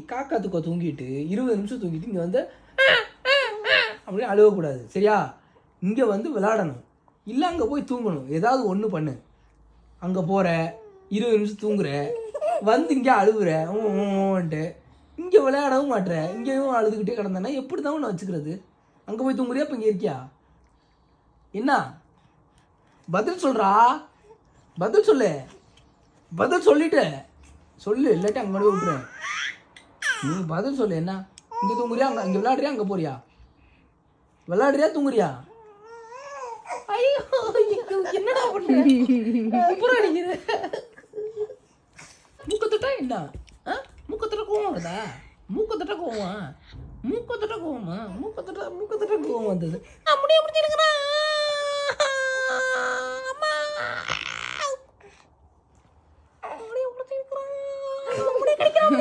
காக்கா தூக்க தூங்கிட்டு 20 நிமிஷம் தூங்கிட்டு இங்கே வந்து அப்படியே அழுவக்கூடாது சரியா? இங்கே வந்து விளையாடணும், இல்லை அங்கே போய் தூங்கணும். ஏதாவது ஒன்று பண்ணு. அங்கே போகிற 20 நிமிஷம் தூங்குற, வந்து இங்கே அழுகுறன்ட்டு இங்கே விளையாடவும் மாட்டுற, இங்கேயும் அழுதுகிட்டே கிடந்தேன்னா எப்படி தான் ஒன்று வச்சுக்கிறது? அங்கே போய் தூங்குறியா? இப்போ இங்கே இருக்கியா? என்ன பதில் சொல்கிறா? பதில் சொல்லு, பதில் சொல்லிட்டு சொல்லு, இல்லாட்டி அங்கே போய் விட்டுறேன். நீ பதில் சொல்லு. என்ன இங்கே தூங்குறியா? அங்கே விளையாடுறியா? அங்கே போறியா? விளையாடுறியா தூங்குறியா? ஐயோ என்னடா பண்ணுற? மூக்கத்தட்டா என்ன? மூக்கத்தட்ட கோவம் வருதா? மூக்கத்தட்ட கோவமா? மூக்கத்தட்ட கோவமா? மூக்கத்தட்ட கோவம் வந்தது. அப்படியே அப்படி இருக்கிறா அம்மா, அப்படியே அப்படி இருக்கிறான், அப்படியே கிடைக்கிறான்.